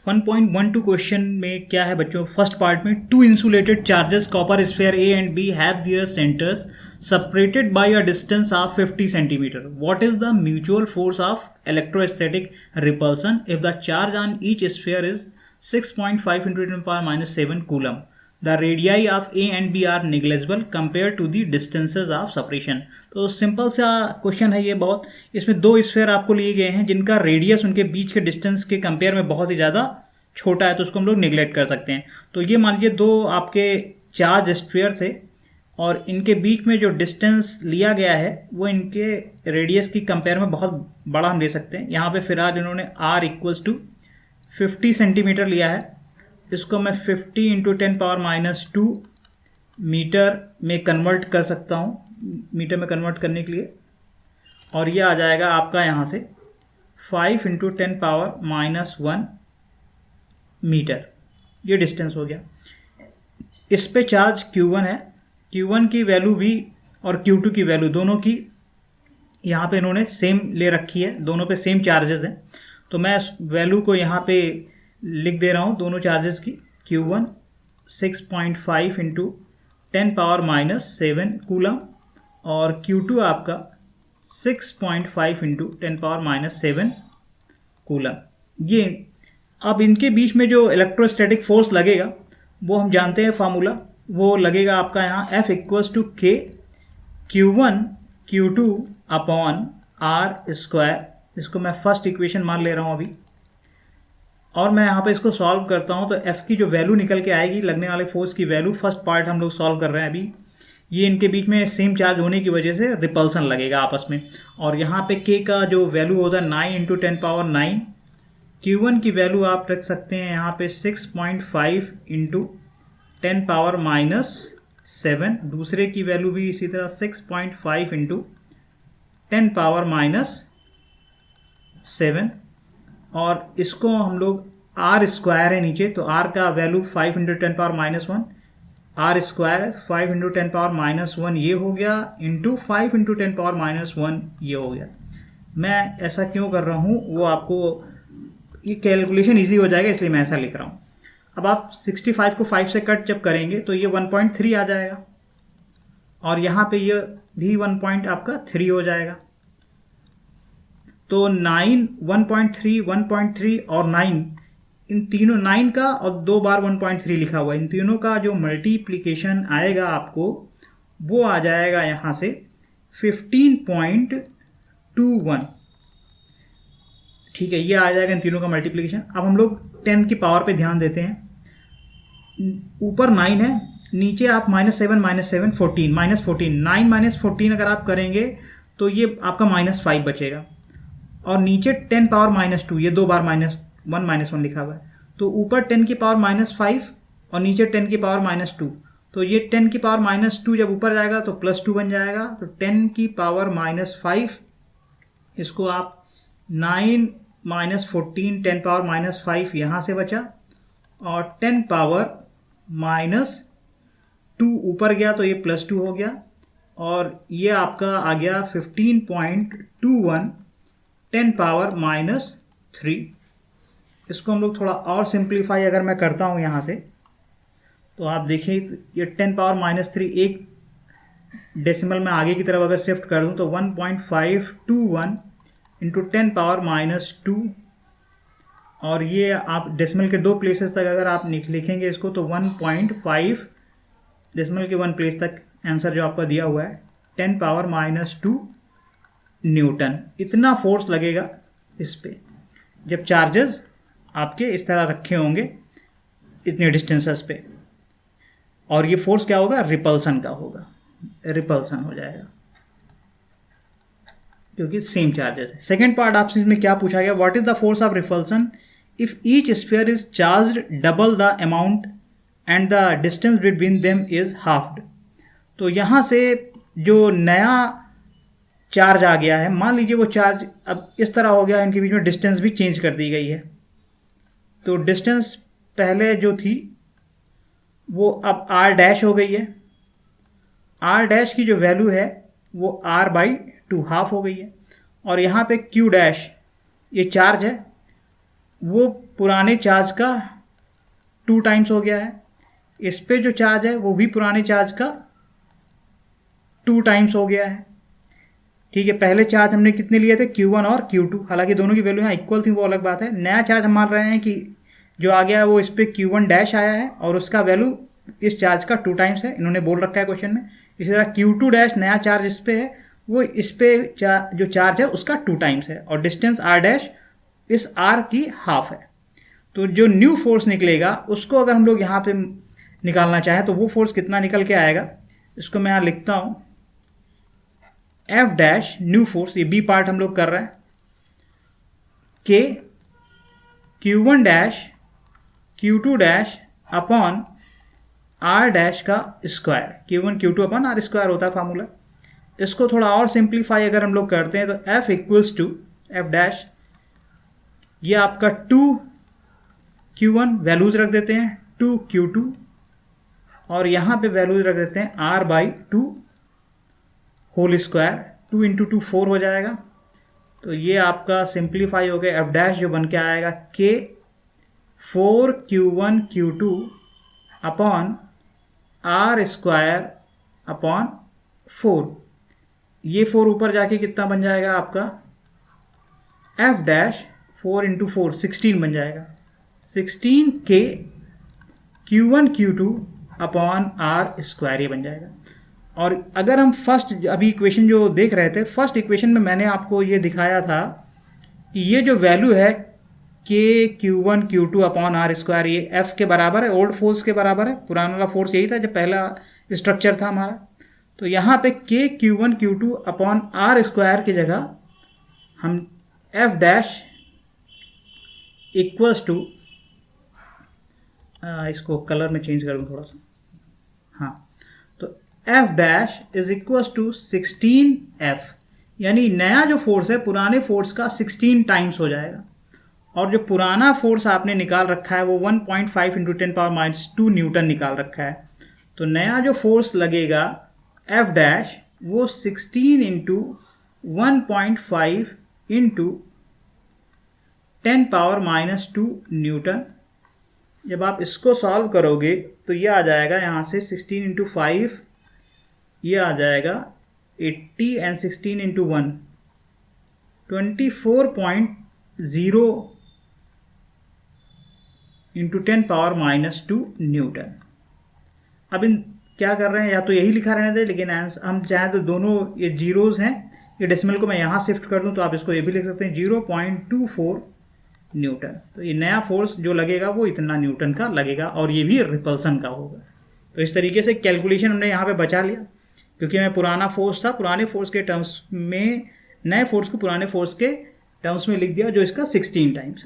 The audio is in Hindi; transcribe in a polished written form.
1.12 क्वेश्चन में क्या है बच्चों, फर्स्ट पार्ट में two insulated charges copper sphere A and B have their centres separated by a distance of 50 centimeter. What is the mutual force of electrostatic repulsion if the charge on each sphere is 6.5 into 10 power minus 7 coulomb? The radii of A and B are negligible compared to the distances of separation. तो सिंपल सा क्वेश्चन है ये बहुत. इसमें दो स्फेयर आपको लिए गए हैं जिनका रेडियस उनके बीच के डिस्टेंस के कंपेयर में बहुत ही ज़्यादा छोटा है, तो उसको हम लोग निगलेक्ट कर सकते हैं. तो ये मान लीजिए दो आपके चार्ज स्फेयर थे और इनके बीच में जो डिस्टेंस लिया गया है वो इनके रेडियस की कंपेयर में बहुत बड़ा हम ले सकते हैं. यहाँ पे फिलहाल इन्होंने r इक्वल्स टू 50 सेंटीमीटर लिया है. इसको मैं 50 इंटू 10 पावर माइनस 2 मीटर में कन्वर्ट कर सकता हूँ, मीटर में कन्वर्ट करने के लिए, और ये आ जाएगा आपका यहाँ से 5 इंटू 10 पावर माइनस 1 मीटर. ये डिस्टेंस हो गया. इस पे चार्ज Q1 है. Q1 की वैल्यू भी और Q2 की वैल्यू दोनों की यहाँ पे इन्होंने सेम ले रखी है, दोनों पे सेम चार्जेस हैं. तो मैं वैल्यू को यहाँ पे लिख दे रहा हूँ दोनों चार्जेस की. Q1 6.5 into 10 power minus 7 coulomb और Q2 आपका 6.5 इंटू 10 पावर माइनस 7 कूलम. ये अब इनके बीच में जो इलेक्ट्रोस्टैटिक फोर्स लगेगा वो हम जानते हैं फार्मूला. वो लगेगा आपका यहाँ F equals to K Q1 Q2 upon R square. इसको मैं फर्स्ट इक्वेशन मान ले रहा हूँ अभी, और मैं यहाँ पे इसको सॉल्व करता हूँ. तो F की जो वैल्यू निकल के आएगी, लगने वाले फोर्स की वैल्यू, फर्स्ट पार्ट हम लोग सॉल्व कर रहे हैं अभी. ये इनके बीच में सेम चार्ज होने की वजह से रिपल्सन लगेगा आपस में. और यहाँ पे K का जो वैल्यू होता है 9 इंटू 10 पावर 9. Q1 की वैल्यू आप रख सकते हैं यहाँ पे 6.5 इंटू 10 पावर माइनस 7. दूसरे की वैल्यू भी इसी तरह 6.5 इंटू 10 पावर माइनस 7. और इसको हम लोग R स्क्वायर है नीचे, तो R का value 5 into 10 power minus 1. R square है 5 इंटू 10 पावर माइनस 1 ये हो गया, इंटू 5 इंटू 10 पावर माइनस 1 ये हो गया. मैं ऐसा क्यों कर रहा हूँ वो आपको, ये कैलकुलेशन ईजी हो जाएगा इसलिए मैं ऐसा लिख रहा हूँ. अब आप 65 को 5 से कट जब करेंगे तो ये 1.3 आ जाएगा, और यहाँ पे ये भी 1 पॉइंट आपका 3 हो जाएगा. तो 9 1.3 1.3 और 9, इन तीनों 9 का और 2 बार 1.3 लिखा हुआ है, इन तीनों का जो मल्टीप्लिकेशन आएगा आपको वो आ जाएगा यहाँ से 15.21. ठीक है, ये आ जाएगा इन तीनों का मल्टीप्लिकेशन. अब हम लोग 10 की पावर पे ध्यान देते हैं. ऊपर 9 है, नीचे आप -7 -7 14 -14 9 -14 अगर आप करेंगे तो ये आपका -5 बचेगा. और नीचे 10 पावर -2, ये 2 बार -1 लिखा हुआ है. तो ऊपर 10 की पावर -5 और नीचे 10 की पावर -2. तो ये 10 की पावर -2 जब ऊपर जाएगा तो +2 बन जाएगा. तो 10 की पावर -5, इसको आप 9 -14 10 पावर -5 यहाँ से बचा, और 10 पावर -2 ऊपर गया तो ये +2 हो गया, और ये आपका आ गया 15.21 10 पावर -3. इसको हम लोग थोड़ा और सिंप्लीफाई अगर मैं करता हूँ यहाँ से, तो आप देखिए ये 10 पावर -3 एक डेसिमल में आगे की तरफ अगर शिफ्ट कर दूँ तो 1.521 इंटू 10 पावर -2, और ये आप डेसिमल के 2 प्लेसेस तक अगर आप लिखेंगे इसको तो 1.5 डेसिमल के 1 प्लेस तक आंसर जो आपका दिया हुआ है 10 पावर -2 न्यूटन. इतना फोर्स लगेगा इस पे जब चार्जेस आपके इस तरह रखे होंगे इतने डिस्टेंसेस पे. और ये फोर्स क्या होगा, रिपल्सन का होगा, रिपल्सन हो जाएगा क्योंकि सेम चार्जेस है. सेकेंड पार्ट आपसे इसमें क्या पूछा गया, what is the force of repulsion if each sphere is charged double the amount and the distance between them is halved. तो यहाँ से जो नया चार्ज आ गया है, मान लीजिए वो चार्ज अब इस तरह हो गया, इनके बीच में डिस्टेंस भी चेंज कर दी गई है. तो डिस्टेंस पहले जो थी वो अब r' हो गई है. r' की जो वैल्यू है वो r/2 हाफ हो गई है. और यहाँ पे Q' ये चार्ज है वो पुराने चार्ज का 2 टाइम्स हो गया है, इस पे जो चार्ज है वो भी पुराने चार्ज का 2 टाइम्स हो गया है। ठीक है, पहले चार्ज हमने कितने लिए थे, Q1 और Q2, हालांकि दोनों की वैल्यू यहाँ इक्वल थी, वो अलग बात है। नया चार्ज हम मान रहे हैं कि जो आ गया है वो इस पर Q1 डैश आया है और उसका वैल्यू इस चार्ज का 2 टाइम्स है, इन्होंने बोल रखा है क्वेश्चन में। इसी तरह Q2 डैश नया चार्ज इस पे है, वो इस पे जो चार्ज है उसका 2 टाइम्स है, और डिस्टेंस R डैश इस R की हाफ है। तो जो न्यू फोर्स निकलेगा उसको अगर हम लोग यहाँ पे निकालना चाहें तो वो फोर्स कितना निकल के आएगा, इसको मैं यहाँ लिखता हूँ F डैश न्यू फोर्स, ये बी पार्ट हम लोग कर रहे हैं, के Q1 dash Q2 dash upon R dash का square, Q1 Q2 upon R square होता है फार्मूला। इसको थोड़ा और सिंप्लीफाई अगर हम लोग करते हैं तो F equals to F dash, ये आपका 2Q1 वैल्यूज रख देते हैं, 2Q2, और यहाँ पे वैल्यूज रख देते हैं R/2 होल स्क्वायर, 2 इंटू 2 4 हो जाएगा। तो ये आपका सिंप्लीफाई हो गया, F डैश जो बन के आएगा K 4Q1 Q2 upon R square upon 4, ये 4 ऊपर जाके कितना बन जाएगा आपका, F डैश 4 इंटू 4 16 बन जाएगा, 16K Q1 Q2 upon R square ये बन जाएगा। और अगर हम फर्स्ट अभी इक्वेशन जो देख रहे थे, फर्स्ट इक्वेशन में मैंने आपको ये दिखाया था कि ये जो वैल्यू है K Q1 Q2 upon R square, ये F के बराबर है, ओल्ड फोर्स के बराबर है। पुराना वाला फोर्स यही था जब पहला स्ट्रक्चर था हमारा। तो यहाँ पे K Q1 Q2 upon R square की जगह हम F डैश इक्वल्स टू, इसको कलर में चेंज कर दूँ थोड़ा सा, हाँ, तो F dash is equals to 16F, यानी नया जो फोर्स है पुराने फोर्स का 16 टाइम्स हो जाएगा, और जो पुराना फोर्स आपने निकाल रखा है वो 1.5 इंटू 10⁻⁻2 न्यूटन निकाल रखा है। तो नया जो फोर्स लगेगा F डैश वो 16 इंटू 1.5 इंटू 10⁻⁻2 न्यूटन। जब आप इसको सॉल्व करोगे तो ये आ जाएगा यहाँ से 16 इंटू 5, ये आ जाएगा 80, एंड 16 इंटू 1 24.0 इंटू 10⁻⁻2 न्यूटन। अब इन क्या कर रहे हैं, या तो यही लिखा रहने दें, लेकिन हम चाहें तो दोनों ये जीरोज़ हैं, ये डेसिमल को मैं यहाँ शिफ्ट कर दूं तो आप इसको ये भी लिख सकते हैं 0.24 न्यूटन। तो ये नया फोर्स जो लगेगा वो इतना न्यूटन का लगेगा, और ये भी रिपल्सन का होगा। तो इस तरीके से कैलकुलेशन हमने यहाँ पे बचा लिया, क्योंकि हमें पुराना फोर्स था, पुराने फोर्स के टर्म्स में नए फोर्स को पुराने फोर्स के टर्म्स में लिख दिया जो इसका 16 टाइम्स है।